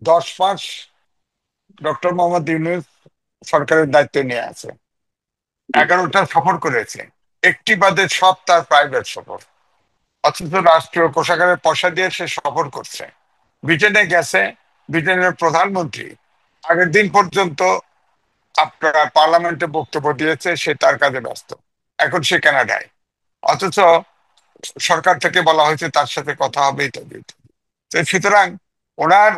10 মাস doctor Mohammad Yunus সরকারের দায়িত্ব নিয়ে আছে, জি। 11টা সফর করেছে, একটি বাদে সব তার প্রাইভেট সফর। অথচ রাষ্ট্রীয় কোষাগারের পয়সা দিয়ে সে সফর করছে, ব্রিটেনে গেছে। ব্রিটেনের প্রধানমন্ত্রী আগের দিন পর্যন্ত আপনার পার্লামেন্টে বক্তব্য দিয়েছে, সে তার কাজে ব্যস্ত। এখন সে কানাডায়, অথচ সরকার থেকে বলা হয়েছে তার সাথে কথা হবে ইত্যাদি ইত্যাদি। তো সুতরাং ওনার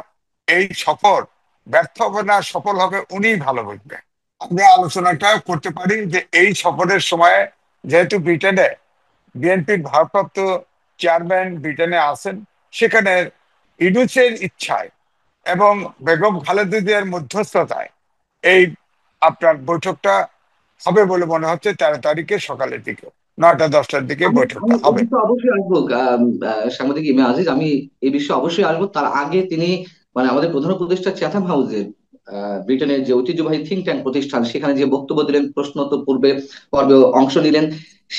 এই সফর ব্যর্থ হবে না সফল হবে উনি ভালো বুঝবেন। আমরা আলোচনাটা করতে পারি যে এই সফরের সময় যেহেতু ব্রিটেনে বিএনপির ভারপ্রাপ্ত চেয়ারম্যান ব্রিটেনে আছেন, সেখানে ইউনূসের ইচ্ছায় এবং বেগম খালেদা জিয়ার মধ্যস্থতায় এই আপনার বৈঠকটা হবে বলে মনে হচ্ছে। 13 তারিখে সকালের দিকে 9টা 10টার দিকে আমি আমি বৈঠকটা এই হবে। বিষয়ে অবশ্যই আসবো। সাংবাদিক ইমে আজিজ, আমি এই বিষয়ে অবশ্যই আসবো। তার আগে তিনি মানে আমাদের প্রধান উপদেষ্টা চ্যাথাম হাউসের ব্রিটেনের যে ঐতিহ্যবাহী থিঙ্ক ট্যাঙ্ক প্রতিষ্ঠান, সেখানে যে বক্তব্য দিলেন, প্রশ্নোত্তর পর্বে অংশ নিলেন।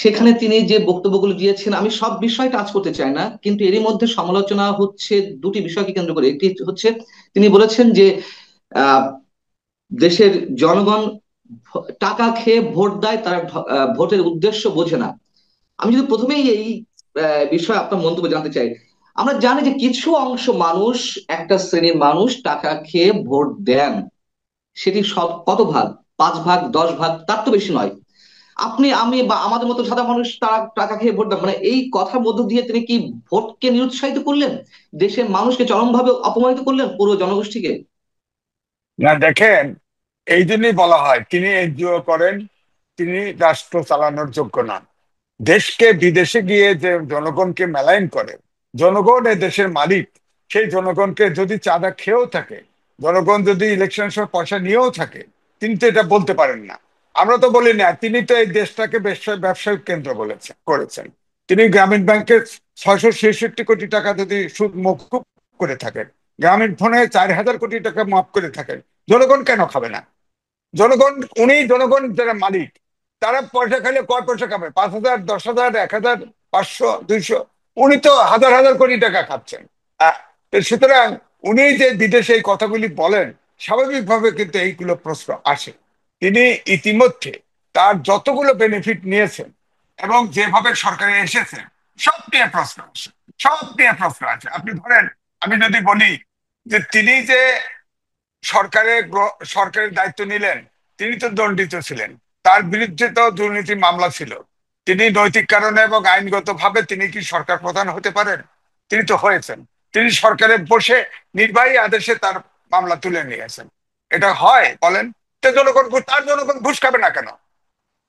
সেখানে তিনি যে বক্তব্যগুলো দিয়েছেন, আমি সব বিষয় টাচ করতে চাই না, কিন্তু এরই মধ্যে সমালোচনা হচ্ছে দুটি বিষয়কে কেন্দ্র করে। একটি হচ্ছে তিনি বলেছেন যে আহ দেশের জনগণ টাকা খেয়ে ভোট দেয়, তারা ভোটের উদ্দেশ্য বোঝে না। আমি যদি প্রথমেই এই বিষয়ে আপনার মন্তব্য জানতে চাই। আমরা জানি যে কিছু অংশ মানুষ, একটা শ্রেণীর মানুষ টাকা খেয়ে ভোট দেন। সেটি সব কত ভাগ? 5 ভাগ, 10 ভাগ, তার তো বেশি নয়। আপনি, আমি বা আমাদের মতো সাধারণ মানুষ তারা টাকা খেয়ে ভোট দেন, মানে এই কথার মধ্য দিয়ে তিনি কি ভোটকে নিরুৎসাহিত করলেন? দেশের মানুষকে চরমভাবে অপমানিত করলেন, পুরো জনগোষ্ঠীকে। না দেখেন, এই জন্যই বলা হয় তিনি এনজিও করেন, তিনি রাষ্ট্র চালানোর যোগ্য নন। দেশকে বিদেশে গিয়ে যে জনগণকে মেলাইন করে, জনগণ এ দেশের মালিক। সেই জনগণকে যদি চাঁদা খেয়েও থাকে, জনগণ যদি ইলেকশনের সময় পয়সা নিয়েও থাকে, তিনি তো এটা বলতে পারেন না। আমরা তো বলি না, তিনি তো এই দেশটাকে ব্যবসায়িক কেন্দ্র বলেছেন করেছেন। তিনি গ্রামীণ ব্যাংকের 666 কোটি টাকা যদি সুদ মকুব করে থাকেন, গ্রামীণ ফোনে 4,000 কোটি টাকা মাফ করে থাকেন, জনগণ কেন খাবে না? জনগণ, উনি জনগণ যারা মালিক, তারা পয়সা খাইলে কয় পয়সা খাবে? 5,000, 10,000, 1,000, 500, 200? উনি তো হাজার হাজার কোটি টাকা খাচ্ছেন। আহ, তো সুতরাং উনি যে বিদেশে এই কথাগুলি বলেন, স্বাভাবিকভাবে কিন্তু এইগুলো প্রশ্ন আসে। তিনি ইতিমধ্যে তার যতগুলো বেনিফিট নিয়েছেন এবং যেভাবে সরকারে এসেছেন, সব নিয়ে প্রশ্ন আছে, সব নিয়ে প্রশ্ন আছে। আপনি ধরেন, আমি যদি বলি যে তিনি যে সরকারের দায়িত্ব নিলেন, তিনি তো দণ্ডিত ছিলেন, তার বিরুদ্ধে তো দুর্নীতি মামলা ছিল। তিনি নৈতিক কারণে এবং আইনগতভাবে তিনি কি সরকার প্রধান হতে পারেন? তিনি তো হয়েছেন। তিনি সরকারে বসে নির্বাহী আদেশে তার মামলা তুলে নিয়েছেন। এটা হয় বলেন? তো জনগণ তার জনগণ ঘুষ খাবে না কেন?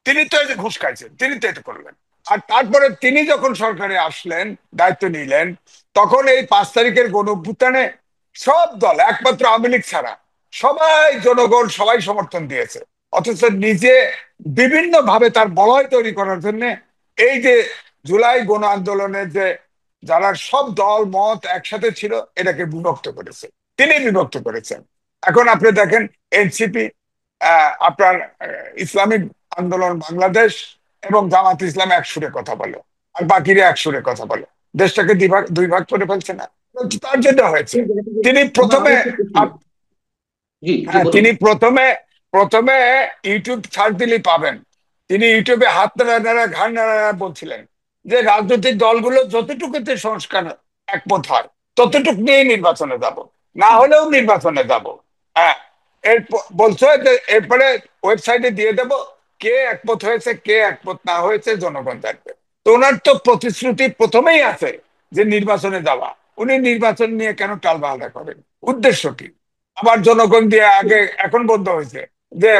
তিনি তো এই যে ঘুষ খাইছেন, তিনি তো এটা করবেন। আর তারপরে তিনি যখন সরকারে আসলেন, দায়িত্ব নিলেন, তখন এই 5 তারিখের গণ অভ্যুত্থানে সব দল একমাত্র আওয়ামী লীগ ছাড়া সবাই, জনগণ সবাই সমর্থন দিয়েছে। অথচ নিজে বিভিন্ন ভাবে তার বলয় তৈরি করার জন্য এই যে জুলাই গণ আন্দোলনের যে যারা সব দল মত একসাথে ছিল, এটাকে বিভক্ত করেছে, তিনি বিভক্ত করেছেন। এখন আপনি দেখেন, এনসিপি, আপনার ইসলামিক আন্দোলন বাংলাদেশ এবং জামাত ইসলাম এক সুরে কথা বলে, আর বাকিরা এক সুরে কথা বলে। দেশটাকে দুই ভাগ করে ফেলছে না? তার যেটা হয়েছে, তিনি আমার আরো প্রথমে, একটা প্রশ্ন। জি, জি, হ্যাঁ, বলুন। তিনি প্রথমে প্রথমে ইউটিউব সার্চ দিলেই পাবেন। তিনি ইউটিউবে হাত নাড়া নাড়া ঘাড় নাড়া নাড়া বলছিলেন যে রাজনৈতিক দলগুলো যতটুকুতে সংস্কার একমত হয়, ততটুকু নিয়েই নির্বাচনে যাব, না হলেও নির্বাচনে যাব। হ্যাঁ, বলছে যে এরপরে ওয়েবসাইটে দিয়ে দেব, কে একমত হয়েছে কে একমত না হয়েছে জনগণ জানবে। তো ওনার তো প্রতিশ্রুতি প্রথমেই আছে যে নির্বাচনে যাওয়া। উনি নির্বাচন নিয়ে কেন টালবাহানা করেন? উদ্দেশ্য কি? আবার জনগণ দিয়ে আগে, এখন বন্ধ হয়েছে যে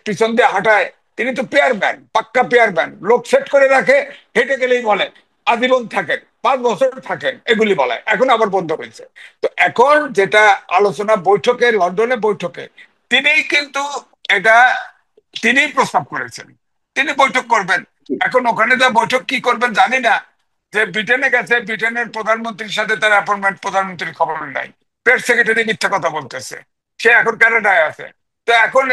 পিছন দিয়ে হাঁটায়। তিনি তো পেয়ারম্যান, পাক্কা পেয়ারম্যান, লোক সেট করে রাখে, হেঁটে গেলেই বলে আজীবন থাকেন, 5 বছর থাকেন, এগুলি বলে। এখন আবার বন্ধ হয়েছে। তো এখন যেটা আলোচনা বৈঠকে, লন্ডনে বৈঠকে তিনিই কিন্তু এটা তিনি প্রস্তাব করেছেন, তিনি বৈঠক করবেন। এখন ওখানে যা বৈঠক কি করবেন জানি না। যে ব্রিটেনে গেছে, ব্রিটেনের প্রধানমন্ত্রীর সাথে তার অ্যাপয়েন্টমেন্ট, প্রধানমন্ত্রীর খবর নাই। প্রেস সেক্রেটারি মিথ্যা কথা বলতেছে, সে এখন কানাডায় আছে। তো এখন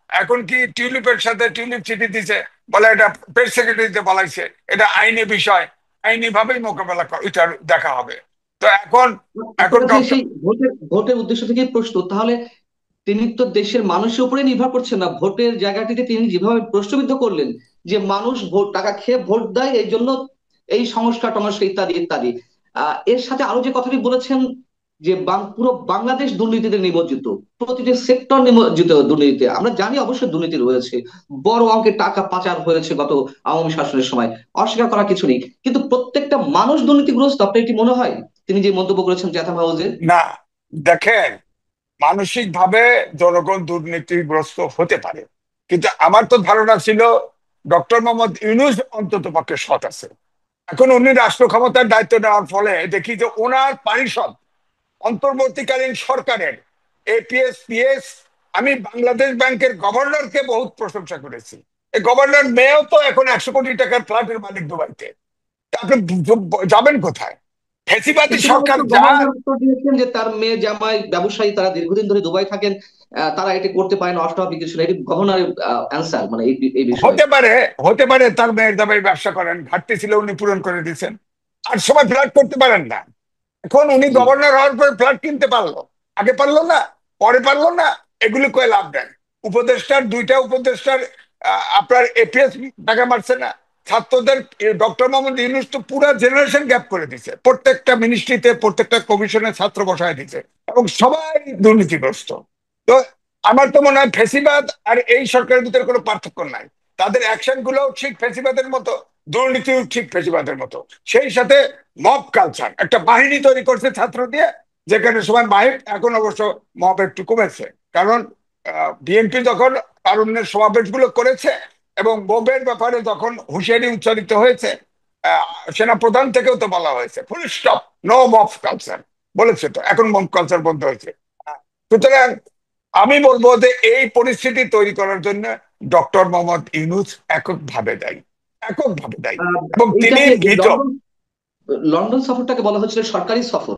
এখন কি টিউলিপের সাথে টিউলিপ চিঠি দিছে, বলে এটা প্রেস সেক্রেটারিতে বলাইছে, এটা আইনি বিষয়, আইনি ভাবেই মোকাবেলা এটা দেখা হবে। তো এখন আপনার এখন কাছে ডক্টর, সেই ভোটের ভোটের উদ্দেশ্য থেকে প্রশ্ন তাহলে, তিনি তো দেশের মানুষের উপরে নির্ভর করছেন না। ভোটের জায়গাটিতে তিনি যেভাবে প্রশ্নবিদ্ধ করলেন যে মানুষ ভোট টাকা খেয়ে ভোট দেয়, এই জন্য এই সংস্কার টংস্কার ইত্যাদি ইত্যাদি, এর সাথে আরো যে কথাটি বলেছেন যে পুরো বাংলাদেশ দুর্নীতিতে নিমজ্জিত, প্রতিটি সেক্টর নিমজ্জিত দুর্নীতিতে। আমরা জানি অবশ্যই দুর্নীতি রয়েছে, বড় অঙ্কের টাকা পাচার হয়েছে গত আওয়ামী শাসনের সময়, অস্বীকার করার কিছু নেই, কিন্তু প্রত্যেকটা মানুষ দুর্নীতিগ্রস্ত। আপনার এটি মনে হয় তিনি যে মন্তব্য করেছেন চ্যাথাম হাউসে? না, দেখেন, মানসিক ভাবে জনগণ দুর্নীতিগ্রস্ত হতে পারে, কিন্তু আমার তো ধারণা ছিল ডক্টর মোহাম্মদ ইউনূস অন্তত পক্ষে সৎ আছে। এখন উনি রাষ্ট্র ক্ষমতার দায়িত্ব নেওয়ার ফলে দেখি যে ওনার পারিষদ, অন্তর্বর্তীকালীন সরকারের এপিএস পিএস, আমি বাংলাদেশ ব্যাংকের গভর্নরকে বহুত প্রশংসা করেছি। এই গভর্নর মেয়েও তো এখন 100 কোটি টাকার ফ্ল্যাটের মালিক দুবাইতে। তা আপনি যাবেন কোথায়? ফেসিবাদী শুধুমাত্র সরকার যা। গভর্নর উত্তর দিয়েছেন যে তার মেয়ে জামাই ব্যবসায়ী, তারা দীর্ঘদিন ধরে দুবাই থাকেন, তারা এটি করতে পারেন, অস্বাভাবিক কিছু না। এটি গভর্নরের অ্যান্সার, মানে এই বিষয়ে। হতে পারে, হতে পারে তার মেয়ের দামে ব্যবসা করেন, ঘাটতি ছিল উনি পূরণ করে দিয়েছেন, আর সময় ফ্ল্যাট করতে পারেন না। এখন উনি জি। গভর্নর হওয়ার পর ফ্ল্যাট কিনতে পারলো, আগে পারলো না, পরে পারলো না, এগুলি কয়ে লাভ নেই। উপদেষ্টার দুইটা উপদেষ্টার আপনার এপিএস টাকা মারছে না ছাত্রদের। ডক্টর মোহাম্মদ ইউনূস তো পুরো জেনারেশন গ্যাপ করে দিছে, প্রত্যেকটা মিনিস্ট্রিতে প্রত্যেকটা কমিশনে ছাত্র বসায় দিছে, এবং সবাই দুর্নীতিগ্রস্ত। তো আমার তো মনে হয় ফেসিবাদ আর এই সরকারের ভিতরে কোনো পার্থক্য নাই। তাদের অ্যাকশন গুলো ঠিক ফেসিবাদের মতো, দুর্নীতিও ঠিক ফেসিবাদের মতো। সেই সাথে মব কালচার, একটা বাহিনী তৈরি করছে ছাত্র দিয়ে, যেখানে সবাই মাইক, এখন অবশ্য মব একটু কমেছে, কারণ বিএনপি যখন তারুণ্যের সমাবেশ গুলো করেছে এবং মবের ব্যাপারে যখন হুঁশিয়ারি উচ্চারিত হয়েছে, আহ, সেনাপ্রধান থেকেও তো বলা হয়েছে full stop, no mob culture বলেছে, তো এখন মব কালচার বন্ধ হয়েছে। সুতরাং আমি বলবো যে এই পরিস্থিতি তৈরি করার জন্য ডক্টর মোহাম্মদ ইউনূস এককভাবে দায়ী, এককভাবে দায়ী, এবং তিনি এইটাকে এই মৃত। লন্ডন লন্ডন সফরটাকে বলা হচ্ছিল সরকারি সফর।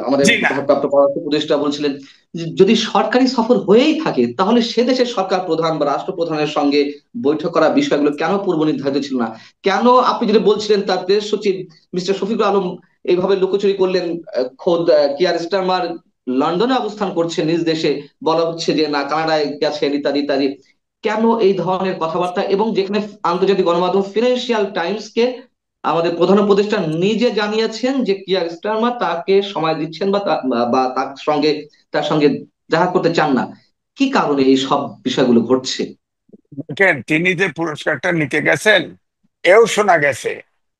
আমাদের জি না, ভারপ্রাপ্ত পররাষ্ট্র উপদেষ্টা বলছিলেন যে যদি সরকারি সফর হয়েই থাকে তাহলে সে দেশের সরকার প্রধান বা রাষ্ট্রপ্রধানের সঙ্গে বৈঠক করার বিষয়গুলো কেন পূর্ব নির্ধারিত ছিল না? কেন আপনি যদি বলছিলেন তার প্রেস সচিব মিস্টার শফিকুল আলম এইভাবে লুকোচুরি করলেন? খোদ কিয়ার স্টারমার লন্ডনে অবস্থান করছে নিজ দেশে, বলা হচ্ছে যে না কানাডায় গেছেন ইত্যাদি ইত্যাদি। কেন এই ধরনের কথাবার্তা? এবং যেখানে আন্তর্জাতিক গণমাধ্যম ফিনান্সিয়াল টাইমস কে আমাদের প্রধান উপদেষ্টা নিজে জানিয়েছেন যে কিয়ার স্টারমার তাকে সময় দিচ্ছেন বা বা তার সঙ্গে দেখা করতে চান না, কি কারণে এই সব বিষয়গুলো ঘটছে? দেখেন, তিনি যে পুরস্কারটা নিতে গেছেন, এও শোনা গেছে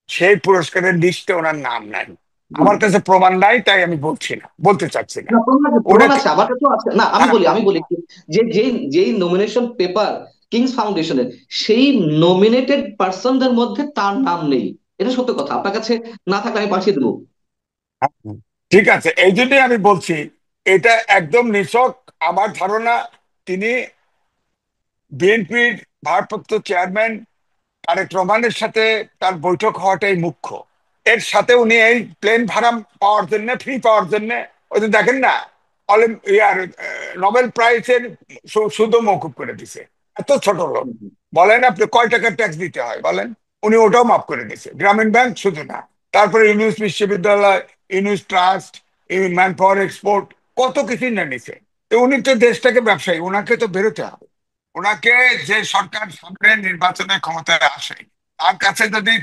সেই পুরস্কারের লিস্টে ওনার নাম নাই। আমার কাছে প্রমাণ নাই, তাই আমি বলছি না, বলতে চাচ্ছি না। না, প্রমাণ আছে, প্রমাণ ওনাকে, আছে, আমার কাছেও আছে। না, আমি হ্যাঁ, বলি, যে যেই যেই নমিনেশন পেপার কিংস ফাউন্ডেশনের, সেই নমিনেটেড পার্সনদের মধ্যে তার নাম নেই। এটা সত্য কথা, আপনার কাছে না থাকলে আমি পাঠিয়ে দেবো। হ্যাঁ, ঠিক আছে, এই জন্যই আমি বলছি এটা একদম নিছক আমার ধারণা। তিনি বিএনপির ভারপ্রাপ্ত চেয়ারম্যান তারেক রহমানের সাথে তার বৈঠক হওয়াটাই মুখ্য। এর সাথে উনি এই প্লেন ভাড়া পাওয়ার জন্য, ফ্রি পাওয়ার জন্য, ওই যে দেখেন না, নোবেল প্রাইজের সুদও মওকুফ করে দিছে। এত ছোট লোক, বলেন আপনি কয় টাকা ট্যাক্স দিতে হয় বলেন, উনি ওটাও মাফ করে দিছে। গ্রামীণ ব্যাংক শুধু না, তারপরে ইউনুস বিশ্ববিদ্যালয়, Yunus trust, man power export, কত কিছুই না নিছে। তো উনি তো দেশটাকে ব্যবসায়ী, ওনাকে তো বেরোতে হবে। ওনাকে, যে সরকার সামনে নির্বাচনে ক্ষমতায় আসে, তার কাছে যদি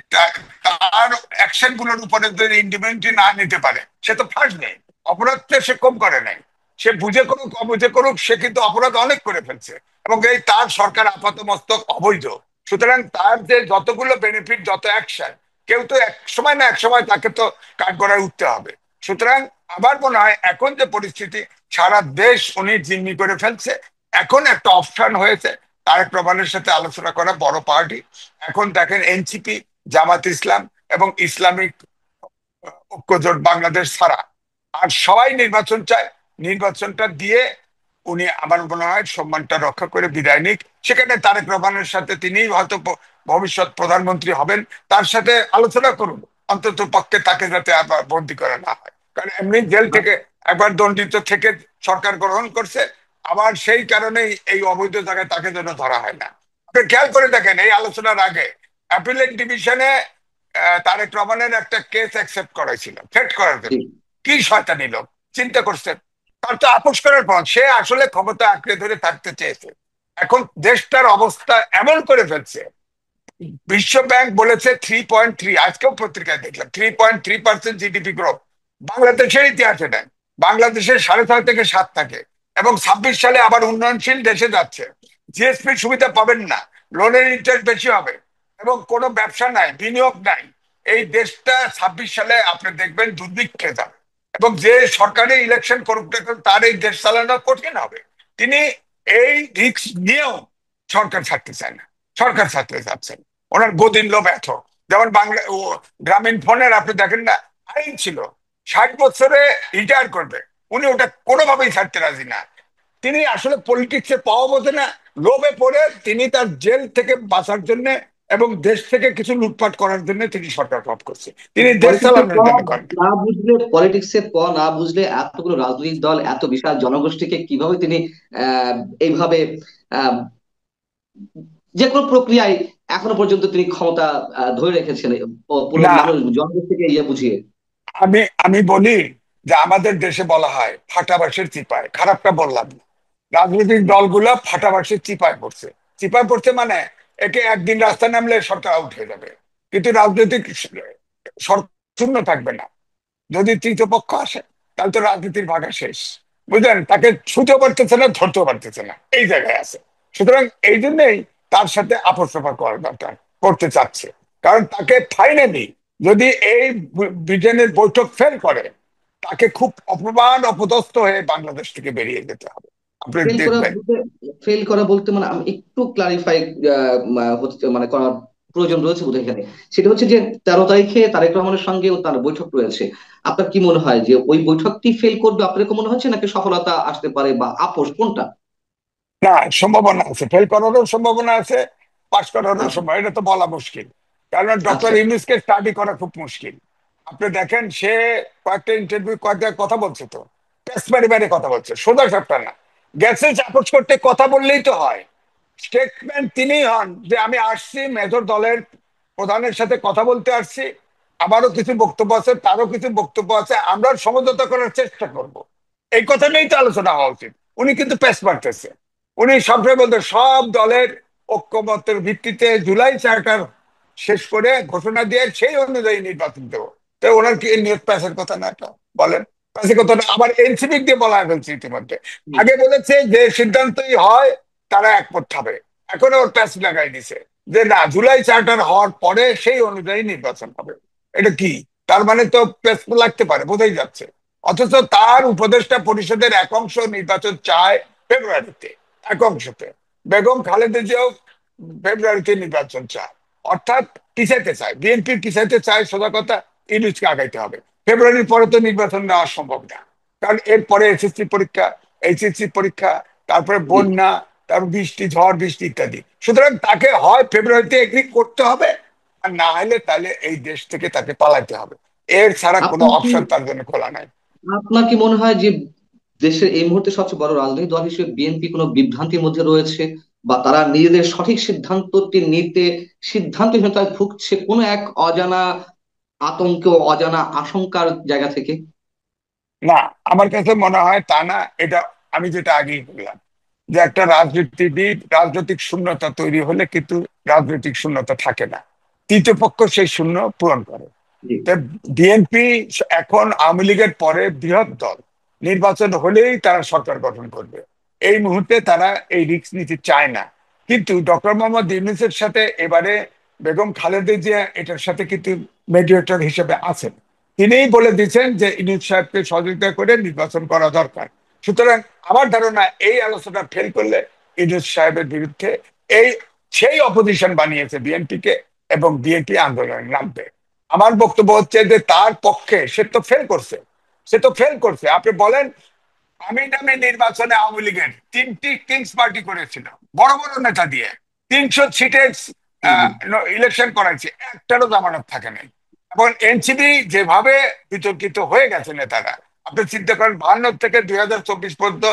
তার অ্যাকশন গুলোর উপরে যদি ইন্ডিপেন্ডেন্ট না নিতে পারে, সে তো ফার্স্ট নেই। অপরাধটা সে কম করে নাই, সে বুঝে করুক অবুঝে করুক, সে কিন্তু অপরাধ অনেক করে ফেলছে, এবং এই তার সরকার আপাত মস্তক অবৈধ। সুতরাং তার যে যতগুলো বেনিফিট, যত অ্যাকশন, কেউ তো এক সময় না এক সময় তাকে তো কাঠগড়ায় উঠতে হবে। সুতরাং আমার মনে হয় এখন যে পরিস্থিতি, সারা দেশ উনি জিম্মি করে ফেলছে। এখন একটা অপশন হয়েছে তারেক রহমানের সাথে আলোচনা করা, বড় পার্টি। এখন দেখেন এনসিপি, জামাত ইসলাম এবং ইসলামিক ঐক্যজোট বাংলাদেশ ছাড়া আর সবাই নির্বাচন চায়। নির্বাচনটা দিয়ে উনি আমার মনে হয় সম্মানটা রক্ষা করে বিদায় নিক। সেখানে তারেক রহমানের সাথে তিনি হয়তো ভবিষ্যৎ প্রধানমন্ত্রী হবেন, তার সাথে আলোচনা করুন, অন্তত পক্ষে তাকে যাতে আবার বন্দি করা না হয়। কারণ এমনি জেল থেকে একবার দণ্ডিত থেকে সরকার গ্রহণ করছে, আবার সেই কারণেই এই অবৈধ জায়গায় তাকে যেন ধরা হয় না। আপনি খেয়াল করে দেখেন, এই আলোচনার আগে অ্যাপিলেট ডিভিশনে তারেক রহমানের একটা কেস অ্যাকসেপ্ট করাইছিল থ্রেট করার জি। জন্য। কি শয়তানি লোক, চিন্তা করছেন? তার তো আপোষ করার পর সে আসলে ক্ষমতা আঁকড়ে ধরে থাকতে চেয়েছে। এখন দেশটার অবস্থা এমন করে ফেলছে, বিশ্ব ব্যাংক বলেছে 3.3, আজকেও পত্রিকায় দেখলাম 3.3% জিডিপি গ্রোথ। বাংলাদেশের ইতিহাসে নেন, বাংলাদেশের 6.5 থেকে 7 থাকে, এবং 26 সালে আবার উন্নয়নশীল দেশে যাচ্ছে। জিএসপি সুবিধা পাবেন না, লোনের ইন্টারেস্ট বেশি হবে, এবং কোনো ব্যবসা নাই, বিনিয়োগ নাই। এই দেশটা 26 সালে আপনি দেখবেন দুর্ভিক্ষে যাবে। এবং যে সরকারি ইলেকশন করুক না কেন, তার এই দেশ চালানো কঠিন হবে। তিনি এই রিস্ক নিয়েও সরকার ছাড়তে চায় না, সরকার ছাড়তে চাচ্ছেন। ওনার গদিন লোভ এত। যেমন বাংলা গ্রামীণ ফোনের আপনি দেখেন না, আইন ছিল 60 বছরে রিটায়ার করবে, উনি ওটা কোনোভাবেই ছাড়তে রাজি না। তিনি আসলে পলিটিক্সে পাওয়া বোঝে না, লোভে পড়ে তিনি তার জেল থেকে বাঁচার জন্য এবং দেশ থেকে কিছু লুটপাট করার জন্য তিনি সরকার গঠন করছে, তিনি দেশ পলিটিক্সের চালানোর প জন্য করেন না। না বুঝলে, পলিটিক্সের না বুঝলে এতগুলো রাজনৈতিক দল, এত বিশাল জনগোষ্ঠীকে কিভাবে তিনি আহ এইভাবে আহ যে কোনো প্রক্রিয়ায় এখনো পর্যন্ত তিনি ক্ষমতা ধরে রেখেছেন, পুরো না, মানুষ জনগোষ্ঠীকে ইয়ে বুঝিয়ে। আমি আমি বলি যে আমাদের দেশে বলা হয় ফাটাবাসের চিপায়, খারাপটা বললাম না। রাজনৈতিক দলগুলো ফাটাবাসের চিপায় পড়ছে। চিপায় পড়ছে মানে একে একদিন রাস্তা নামলে সরকার আউট হয়ে যাবে, কিন্তু রাজনৈতিক শূন্য থাকবে না। যদি তৃতীয় পক্ষ আসে তাহলে তো রাজনীতির ভাগা শেষ। বুঝলেন, তাকে ছুঁতেও পারতেছে না, ধরতেও পারতেছে না, এই জায়গায় আছে। সুতরাং এই জন্যই তার সাথে আপোষ করার দরকার, করতে চাচ্ছে। কারণ তাকে ফাইনালি যদি এই ব্রিটেনের বৈঠক ফেল করে, তাকে খুব অপমান অপদস্থ হয়ে বাংলাদেশ থেকে বেরিয়ে যেতে হবে। আপনি ফেল করা দেখবেন। বলতে, ফেল করা বলতে মানে আমি একটু ক্লারিফাই হতে মানে করার প্রয়োজন রয়েছে বোধহয় এখানে। সেটা হচ্ছে যে 13 তারিখে তারেক রহমানের সঙ্গে তার বৈঠক রয়েছে। আপনার কি মনে হয় যে ওই বৈঠকটি ফেল করবে, আপনার কি মনে হচ্ছে, নাকি সফলতা আসতে পারে, বা আপোষ কোনটা? না, সম্ভাবনা আছে, ফেল করারও সম্ভাবনা আছে, পাশ করারও আচ্ছা। সম্ভাবনা, এটা তো বলা মুশকিল। কারণ ডক্টর আচ্ছা। ইউনূসকে স্টাডি করা খুব মুশকিল। আপনি দেখেন সে কয়েকটা ইন্টারভিউ কয়েকটা কথা বলছে, তো টেস্ট বাড়ি বাইরে কথা বলছে, সোজা সাপটা না। গেছে চাপচ করতে, কথা বললেই তো হয়। স্টেটমেন্ট তিনি হন যে আমি আসছি মেজর দলের প্রধানের সাথে কথা বলতে আসছি, আমারও কিছু বক্তব্য আছে, তারও কিছু বক্তব্য আছে, আমরা সমঝোতা করার চেষ্টা করব। এই কথা নিয়েই তো আলোচনা হওয়া উচিত। উনি কিন্তু পেশ মারতেছে। উনি সবসময় বলতে সব দলের ঐক্যমতের ভিত্তিতে জুলাই চার্টার শেষ করে ঘোষণা দিয়ে সেই অনুযায়ী নির্বাচন দেবো। তো ওনার কি নিয়োগ প্যাসের কথা না এটা? বলেন, প্যাসের কথা না, আবার এনসিপি দিয়ে বলা হয়ে ফেলছে ইতিমধ্যে। হুম। আগে বলেছে যে সিদ্ধান্তই হয় তারা একমত হবে, এখন ওর প্যাস লাগাই দিছে যে না, জুলাই চার্টার হওয়ার পরে সেই অনুযায়ী নির্বাচন হবে। এটা কি? তার মানে তো প্যাস লাগতে পারে, বোঝাই যাচ্ছে। অথচ তার উপদেষ্টা পরিষদের এক অংশ নির্বাচন চায় ফেব্রুয়ারিতে, এক অংশতে। বেগম খালেদা জিয়াও ফেব্রুয়ারিতে নির্বাচন চায়, অর্থাৎ পিছাইতে চায়, বিএনপির পিছাইতে চায়, সোজা কথা। ইউনূসকে আগাইতে হবে। ফেব্রুয়ারির পরে তো নির্বাচন নেওয়া সম্ভব না, কারণ এরপরে এসএসসি পরীক্ষা, এইচএসসি পরীক্ষা, তারপরে জি। বন্যা, তারপর বৃষ্টি, ঝড় বৃষ্টি ইত্যাদি। সুতরাং তাকে হয় ফেব্রুয়ারিতে এগ্রি করতে হবে, আর না হলে তাহলে এই দেশ থেকে তাকে পালাইতে হবে। এর ছাড়া কোনো আপনার কি অপশন তার জন্য খোলা নাই। আপনার কি মনে হয় যে দেশের এই মুহূর্তে সবচেয়ে বড় রাজনৈতিক দল হিসেবে বিএনপি কোনো বিভ্রান্তির মধ্যে রয়েছে, বা তারা নিজেদের সঠিক সিদ্ধান্তটি নিতে সিদ্ধান্তহীনতায় ভুগছে কোনো এক অজানা আতঙ্ক, অজানা আশঙ্কার জায়গা থেকে? না, আমার কাছে মনে হয় তা না। এটা আমি যেটা আগেই বললাম, যে একটা রাজনীতিবিদ, রাজনৈতিক শূন্যতা তৈরি হলে কিন্তু রাজনৈতিক শূন্যতা থাকে না, তৃতীয় পক্ষ সেই শূন্য পূরণ করে। জি। বিএনপি এখন আওয়ামী লীগের পরে বৃহৎ দল, নির্বাচন হলেই তারা সরকার গঠন করবে। এই মুহূর্তে তারা এই রিস্ক নিতে চায় না। কিন্তু ডক্টর মোহাম্মদ ইউনূসের সাথে এবারে বেগম খালেদা জিয়া এটার সাথে কিন্তু মেডিয়েটর হিসেবে আছেন। তিনিই বলে দিচ্ছেন যে ইউনূস সাহেবকে সহযোগিতা করে নির্বাচন করা দরকার। সুতরাং আমার ধারণা এই আলোচনা ফেল করলে ইউনূস সাহেবের বিরুদ্ধে এই সেই অপোজিশন বানিয়েছে বিএনপিকে, এবং বিএনপি আন্দোলনে নামবে। আমার বক্তব্য হচ্ছে যে তার পক্ষে, সে তো ফেল করছে, সে তো ফেল করছে। আপনি বলেন, আমি নামে নির্বাচনে আওয়ামী লীগের 3টি কিংস পার্টি করেছিল, বড় বড় নেতা দিয়ে 300 সিটের হুম, হুম। ইলেকশন করাইছে, একটারও জামানত থাকে নাই। এবং এনসিপি যেভাবে বিতর্কিত হয়ে গেছে নেতারা, আপনি চিন্তা করেন 52 থেকে 2024 পর্যন্ত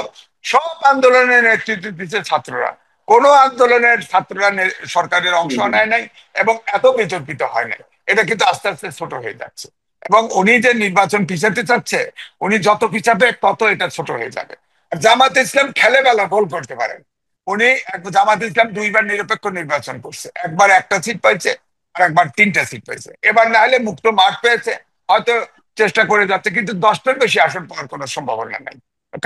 সব আন্দোলনের নেতৃত্ব দিচ্ছে ছাত্ররা। কোন আন্দোলনের ছাত্ররা সরকারের অংশ হুম, হুম। নেয় নাই, এবং এত বিতর্কিত হয় নাই। এটা কিন্তু আস্তে আস্তে ছোট হয়ে যাচ্ছে। এবং উনি যে নির্বাচন পিছাতে চাচ্ছে, উনি যত পিছাবে তত এটা ছোট হয়ে যাবে। আর জামাত ইসলাম খেলে বেলা গোল করতে পারেন। উনি জামাত ইসলাম দুইবার নিরপেক্ষ নির্বাচন করছে, একবার একটা সিট পাইছে আর একবার তিনটা সিট পাইছে। এবার না হলে মুক্ত মাঠ পেয়েছে, হয়তো চেষ্টা করে যাচ্ছে, কিন্তু 10টার বেশি আসন পাওয়ার কোনো সম্ভাবনা নাই।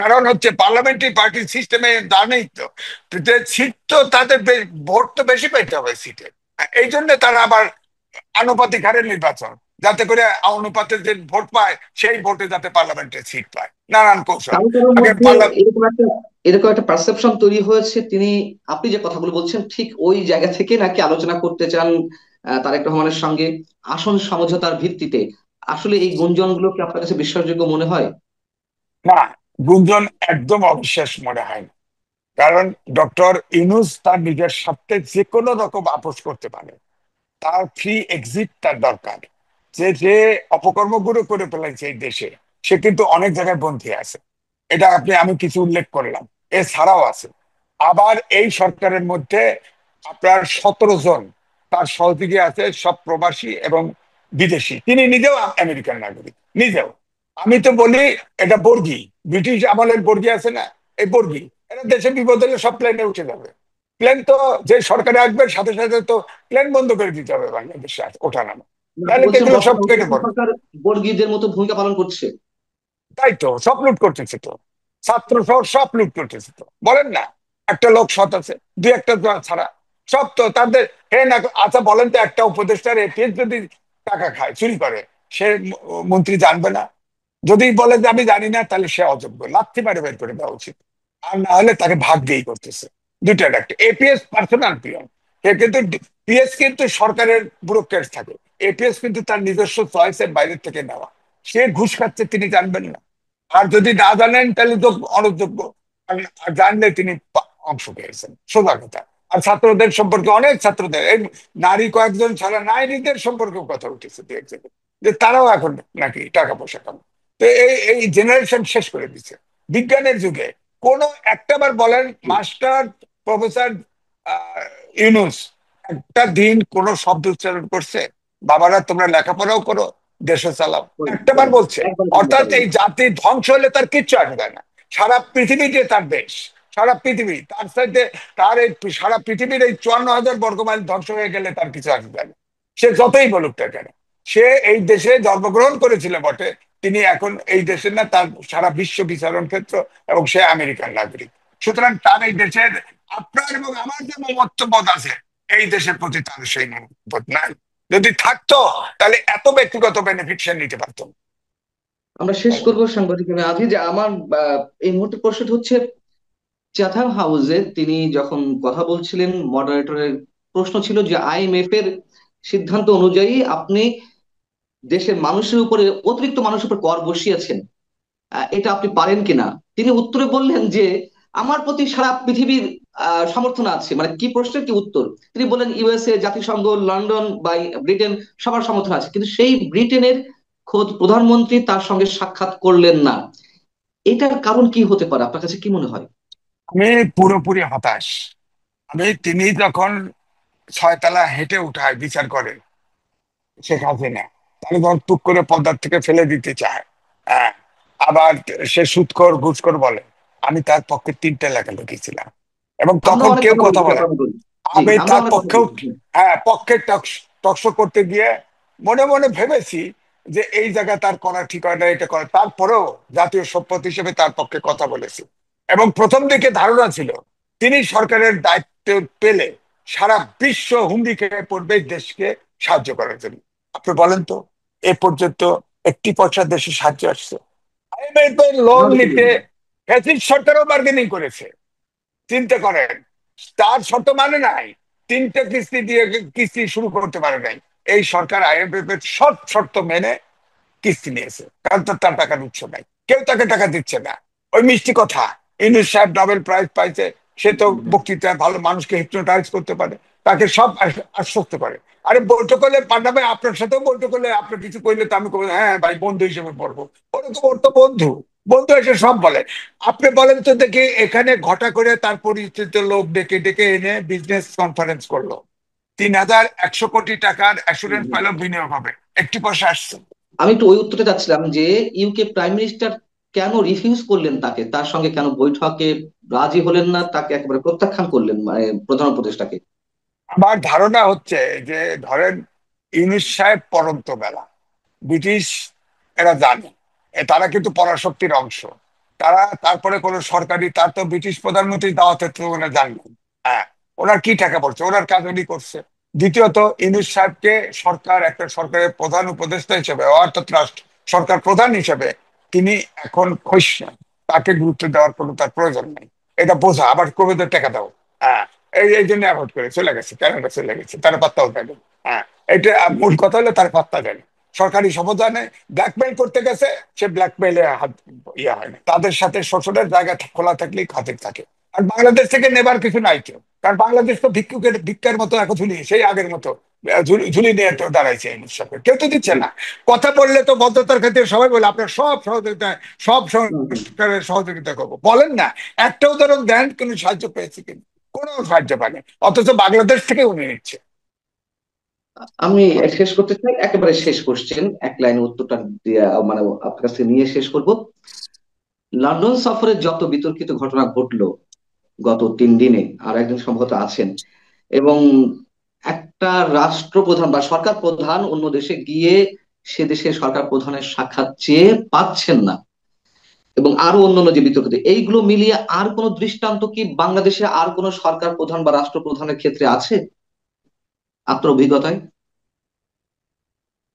কারণ হচ্ছে পার্লামেন্টারি পার্টি সিস্টেমে জানেই তো, যে সিট তো তাদের ভোট তো বেশি পেতে হবে সিটে। এই জন্য তারা আবার আনুপাতিক হারে নির্বাচন, যাতে করে অনুপাতে যে ভোট পায় সেই ভোটে যাতে পার্লামেন্টের সিট পায়, নানান কৌশল। কারো কারোর আগে মধ্যে এরকম একটা পারসেপশন তৈরি হয়েছে, তিনি আপনি যে কথাগুলো বলছেন ঠিক ওই জায়গা থেকে নাকি আলোচনা করতে চান তারেক রহমানের সঙ্গে আসন সমঝোতার ভিত্তিতে। আসলে এই গুঞ্জনগুলো কি আপনার কাছে বিশ্বাসযোগ্য মনে হয়? না, গুঞ্জন একদম অবিশ্বাস মনে হয় না। কারণ ডক্টর ইউনূস তার নিজের স্বার্থে যে কোনো রকম আপোষ করতে পারে। তার ফ্রি এক্সিট তার দরকার। যে যে অপকর্মগুলো করে ফেলেছে এই দেশে, সে কিন্তু অনেক জায়গায় বন্দী আছে। এটা আমি কিছু উল্লেখ করলাম, এছাড়াও আছে। আবার এই সরকারের মধ্যে আপনার 17 জন তার সহযোগী আছে, সব প্রবাসী এবং বিদেশি। তিনি নিজেও আমেরিকান নাগরিক, নিজেও। আমি তো বলি এটা বর্গী, ব্রিটিশ আমলের বর্গী আছে না, এই বর্গী। এরা দেশে বিপদ হলে সব প্লেনে উঠে যাবে। প্লেন তো যে সরকারে আসবে সাথে সাথে তো প্লেন বন্ধ করে দিতে হবে বাংলাদেশে ওঠানামা, আপনি তাহলে তো বলছেন এগুলো সব বর্তমান কেটে অন্তর্বর্তী পড়বে। সরকার বর্গীদের মতো ভূমিকা পালন করছে? তাই তো সব লুট করতেছে তো, ছাত্র সহ সব লুট করতেছে তো, বলেন না। একটা লোক সৎ আছে, দুই একটা ছাড়া সব তো তাদের। হে না, আচ্ছা বলেন তো, একটা উপদেষ্টার এপিএস যদি টাকা খায়, চুরি করে, সে মন্ত্রী জানবে না? যদি বলে যে আমি জানি না, তাহলে সে অযোগ্য, লাথি মারে বের করে দেওয়া উচিত। আর না হলে তাকে ভাগ দিয়েই করতেছে। দুইটার একটা, এপিএস পার্সোনাল পিয়ন, সে কিন্তু পিএস কিন্তু সরকারের ব্যুরোক্রেট থাকে, এপিএস কিন্তু তার নিজস্ব চয়েসের বাইরে থেকে নেওয়া। সে ঘুষ খাচ্ছে, তিনি জানবেন না? আর যদি না জানেন তাহলে তো অনযোগ্য। আর আর জানলে তিনি অংশ পেয়েছেন, সোজা কথা। আর ছাত্রদের সম্পর্কে, অনেক ছাত্রদের, এই নারী কয়েকজন ছাড়া নারীদের সম্পর্কেও কথা উঠেছে দু একজনের, যে তারাও এখন নাকি টাকা পয়সা কামায়। তো এই এই জেনারেশন শেষ করে দিচ্ছে বিজ্ঞানের যুগে। কোন একটাবার বলেন মাস্টার প্রফেসর ইউনুস একটা দিন কোন শব্দ উচ্চারণ করছে, বাবারা তোমরা লেখাপড়াও করো, দেশও চালাও? করেন, একটাবার করেন। বলছে? একবার কোনো কথা অর্থাৎ এই বলেন। জাতি ধ্বংস হলে তার কিচ্ছু আসে যায় না। সারা পৃথিবীতে তার দেশ, সারা পৃথিবী তার সাথে, তার এই সারা পৃথিবীর এই 54,000 বর্গ মাইল ধ্বংস হয়ে গেলে তার কিছু আসে যায় না। সে যতই বলুক না কেন, সে এই দেশে জন্মগ্রহণ করেছিল বটে, তিনি এখন এই দেশের না, তার সারা বিশ্ব বিচরণ ক্ষেত্র, এবং সে আমেরিকান নাগরিক। সুতরাং তার এই দেশের, আপনার এবং আমার যে মমত্ববোধ আছে, এই দেশের প্রতি তার সেই মমত্ববোধ নাই। যদি থাকতো তাহলে এত ব্যক্তিগত বেনিফিট সে নিতে পারতো না। আমরা শেষ করবো সাংবাদিক আজকে যে আমার এই মুহূর্তে প্রশ্ন হচ্ছে, চ্যাথাম হাউসে তিনি যখন কথা বলছিলেন, মডারেটরের প্রশ্ন ছিল যে আইএমএফ এর সিদ্ধান্ত অনুযায়ী আপনি দেশের মানুষের উপরে, অতিরিক্ত মানুষের উপর কর বসিয়েছেন, এটা আপনি পারেন কিনা। তিনি উত্তরে বললেন যে আমার প্রতি সারা পৃথিবীর সমর্থন আছে। মানে কি প্রশ্নের কি উত্তর? তিনি বললেন ইউএসএ, জাতিসংঘ, লন্ডন বা ব্রিটেন সবার সমর্থন আছে, কিন্তু সেই ব্রিটেনের খোদ প্রধানমন্ত্রী তার সঙ্গে সাক্ষাৎ করলেন না। এটার কারণ কি হতে পারে আপনার কাছে কি মনে হয়? আমি পুরোপুরি হতাশ। তিনি যখন 6 তলা হেঁটে উঠায় বিচার করে শেখ হাসিনা, তাহলে ধর টুক করে পদ্মার থেকে ফেলে দিতে চায়। হ্যাঁ, আবার সে সুদখোর ঘুষখোর বলে। আমি তার পক্ষে 3টে লেখালেখি ছিলাম, এবং আমরা তখন অনেক কেউ কথা কথা বলেছি, বলে। আপনার বলুন। জি, আমি আমরা তার অনেক কথা পক্ষেও, বলেছি। হ্যাঁ, পক্ষে টকশো করতে গিয়ে মনে মনে ভেবেছি যে এই জায়গা তার করা ঠিক হয় না, এটা করে। তারপরেও জাতীয় সম্পদ হিসেবে তার পক্ষে কথা বলেছি। এবং প্রথম দিকে ধারণা ছিল তিনি সরকারের দায়িত্ব পেলে সারা বিশ্ব হুমড়ি খেয়ে পড়বে দেশকে সাহায্য করার জন্য। আপনি বলেন তো, এ পর্যন্ত একটি পয়সা দেশে সাহায্য আসছে? আইএমএফ এর লোন আমাদের নিতে ফ্যাসিস্ট সরকারও বার্গেনিং করেছে, চিন্তা করেন। তার শর্ত মানে নাই, 3টে কিস্তি দিয়ে কিস্তি শুরু করতে পারে নাই। এই সরকার আইএমএফ এর সব শর্ত মেনে কিস্তি নিয়েছে, কারণ তার টাকার উৎস নাই, কেউ তাকে টাকা দিচ্ছে না। ওই মিষ্টি কথা, ইউনুস সাহেব নোবেল প্রাইজ পাইছে, সে তো বক্তৃতায় ভালো, মানুষকে হিপনোটাইজ করতে পারে, তাকে সব আশ্বস্ত করে। আরে বৈঠক হলে পাঠাবে, আপনার সাথেও বৈঠক হলে আপনার কিছু কইলে তো আমি কবো হ্যাঁ ভাই, বন্ধু হিসেবে পড়বো। ওরকম, ওর তো বন্ধু, বন্ধু এসে সব বলে। আপনি বলেন তো দেখি, এখানে ঘটা করে তার পরিচিত লোক ডেকে ডেকে এনে বিজনেস কনফারেন্স করলো, 3,100 কোটি টাকার হুম, অ্যাসুরেন্স হুম। পাইল, বিনিয়োগ হবে, একটি পয়সা আসছে? আমি একটু ওই উত্তরটা চাচ্ছিলাম যে ইউকে প্রাইম মিনিস্টার কেন রিফিউজ করলেন, তাকে তার সঙ্গে কেন বৈঠকে রাজি হলেন না, তাকে একেবারে প্রত্যাখ্যান করলেন মানে প্রধান উপদেষ্টাকে। আমার ধারণা হচ্ছে যে, ধরেন, ইউনূস সাহেব পড়ন্ত বেলা, ব্রিটিশ এরা জানে, তারা কিন্তু পরাশক্তির অংশ। তারা তারপরে কোন সরকারি, তার তো ব্রিটিশ প্রধানমন্ত্রী দাওয়াতের তো ওনারা জানবেন। হ্যাঁ, ওনার কি টাকা পড়ছে, ওনার কাজ উনি করছে। দ্বিতীয়ত, ইউনূস সাহেবকে সরকার, একটা সরকারের প্রধান উপদেষ্টা হিসেবে, অর্থাৎ রাষ্ট্র সরকার প্রধান হিসেবে তিনি এখন খৈস না। তাকে গুরুত্ব দেওয়ার কোনো তার প্রয়োজন নেই। এটা বোঝা, আবার কবিদের টাকা দাও। হ্যাঁ, এই জন্য অ্যাভয়েড করে চলে গেছে, কানাডা চলে গেছে, তারা পাত্তাও দেয়নি। হ্যাঁ, এটা মূল কথা হলো তার পাত্তা দেয়নি। সরকারি সম্বোধনে ব্ল্যাকমেইল করতে গেছে, সে ব্ল্যাকমেইলে হাত ইয়ে হয় না। তাদের সাথে শ্বশুরের জায়গা খোলা থাকলেই খাতির থাকে। আর বাংলাদেশ থেকে নেবার কিছু নাই কেউ, কারণ বাংলাদেশ তো ভিক্ষার মতো এখন ঝুলি, সেই আগের মতো ঝুলি নিয়ে তো দাঁড়াইছে এই সরকার, কেউ তো দিচ্ছে না। কথা বললে তো ভদ্রতার ক্ষেত্রে সবাই বলে আপনার সব সহযোগিতা, সব হুম, হুম। সংস্কারের সহযোগিতা করবো, বলেন না। একটা উদাহরণ দেন, কোনো সাহায্য পেয়েছে কিনা? কোনো সাহায্য পায়নি, অথচ বাংলাদেশ থেকে উনি নিচ্ছে। আমি শেষ করতে চাই, একেবারে শেষ কোশ্চেন, এক লাইনে উত্তরটা দিয়ে মানে আপনার কাছ থেকে নিয়ে শেষ করব। লন্ডন সফরের যত বিতর্কিত ঘটনা ঘটলো গত 3 দিনে, আর একজন সম্ভবত আছেন, এবং একটা রাষ্ট্রপ্রধান বা সরকার প্রধান অন্য দেশে গিয়ে সে দেশের সরকার প্রধানের সাক্ষাৎ চেয়ে পাচ্ছেন না, এবং আরো অন্যান্য যে বিতর্কিত, এইগুলো মিলিয়ে আর কোনো দৃষ্টান্ত কি বাংলাদেশে আর কোনো সরকার প্রধান বা রাষ্ট্রপ্রধানের ক্ষেত্রে আছে আপনার অভিজ্ঞতায়?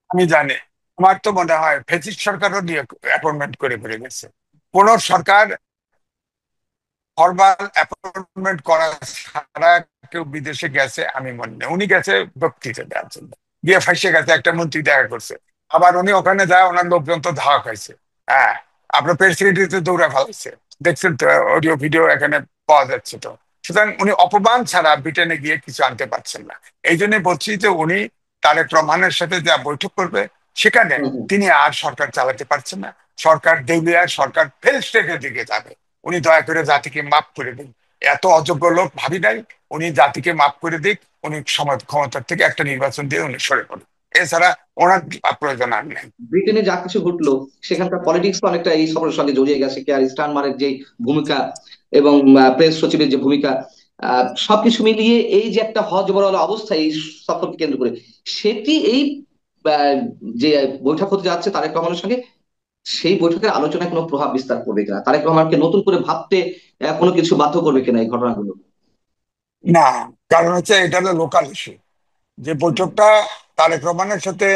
আমি জানি, আমার তো মনে হয় ফেসিস্ট সরকারও নিয়ে অ্যাপয়েন্টমেন্ট করে ফেলে গেছে। কোন সরকার ফরমাল অ্যাপয়েন্টমেন্ট করা ছাড়া কেউ বিদেশে গেছে আমি মনে নেই। উনি গেছে বক্তৃতা দেওয়ার জন্য, গিয়ে ফাঁসে গেছে, একটা মন্ত্রী দেখা করছে। আবার উনি ওখানে যায়, ওনার লোকজন তো ধাওয়া খাইছে। হ্যাঁ, আপনার প্রেসিডেন্ট দৌড়া ফেলাইছে, দেখছেন তো, অডিও ভিডিও এখানে পাওয়া যাচ্ছে তো। সুতরাং উনি অপমান ছাড়া ব্রিটেনে গিয়ে কিছু আনতে পারছেন না। এই জন্য বলছি যে উনি তারেক রহমানের সাথে যা বৈঠক করবে, সেখানে হুম, হুম। তিনি আর সরকার চালাতে পারছেন না। সরকার দেউলিয়া, সরকার ফেল স্টেটের দিকে যাবে। উনি দয়া করে জাতিকে মাফ করে দিন, এত অযোগ্য লোক ভাবি নাই। উনি জাতিকে মাফ করে দিক, উনি সময় ক্ষমতার থেকে একটা নির্বাচন দিয়ে উনি সরে পড়ুন। এছাড়া ওনার প্রয়োজন আর নেই। ব্রিটেনে যা কিছু ঘটলো, সেখানকার পলিটিক্স অনেকটা এই সফরের সঙ্গে জড়িয়ে গেছে, কেয়ার স্টারমারের যে ভূমিকা এবং প্রেস সচিবের যে ভূমিকা, সবকিছু মিলিয়ে এই যে একটা হযবরল অবস্থা এই সফরকে কেন্দ্র করে, সেটি এই আহ, যে বৈঠক হতে যাচ্ছে তারেক রহমানের সঙ্গে, সেই বৈঠকের আলোচনায় কোনো প্রভাব বিস্তার করবে কিনা, তারেক রহমানকে নতুন করে ভাবতে কোনো কিছু বাধ্য করবে কিনা এই ঘটনাগুলো? না, কারণ হচ্ছে এটা হলো লোকাল ইস্যু। যে হুম, বৈঠকটা তারেক রহমানের সাথে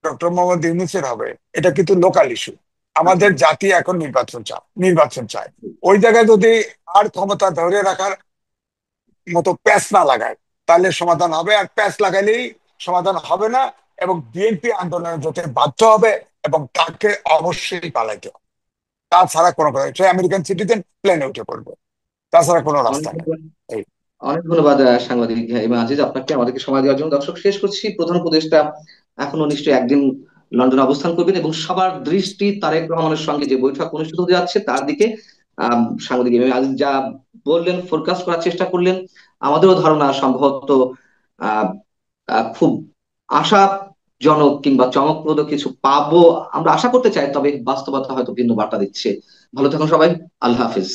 ডক্টর মোহাম্মদ ইউনূসের হবে, এটা কিন্তু লোকাল ইস্যু। আচ্ছা। আমাদের জাতি এখন নির্বাচন চায়। ওই জায়গায় যদি আর ক্ষমতা ধরে রাখার মতো প্যাচ না লাগায়, তাহলে সমাধান হবে। আর প্যাচ লাগাইলেই সমাধান হবে না, এবং বিএনপি আন্দোলনে যেতে বাধ্য হবে, এবং তাকে অবশ্যই পালাইতে হবে। তাছাড়া কোনো কথা, সে আমেরিকান সিটিজেন, প্লেনে উঠে পড়বে, তাছাড়া কোনো অনেক রাস্তা নেই। ধন্যবাদ। এই, অনেক ধন্যবাদ সাংবাদিক ইমা আজিজ, আপনাকে আমাদেরকে সময় দেওয়ার জন্য। দর্শক, শেষ করছি, প্রধান উপদেষ্টা এখনো নিশ্চয়ই একদিন লন্ডনে অবস্থান করবেন, এবং সবার দৃষ্টি তারেক রহমানের সঙ্গে যে বৈঠক অনুষ্ঠিত হতে যাচ্ছে তার দিকে। সাংবাদিক ইমা আজিজ যা বললেন, ফোরকাস্ট করার চেষ্টা করলেন, আমাদেরও ধারণা সম্ভবত আহ খুব আশাজনক কিংবা চমকপ্রদ কিছু পাবো আমরা আশা করতে চাই, তবে বাস্তবতা হয়তো ভিন্ন বার্তা দিচ্ছে। ভালো থাকুন সবাই। আল্লাহ হাফিজ।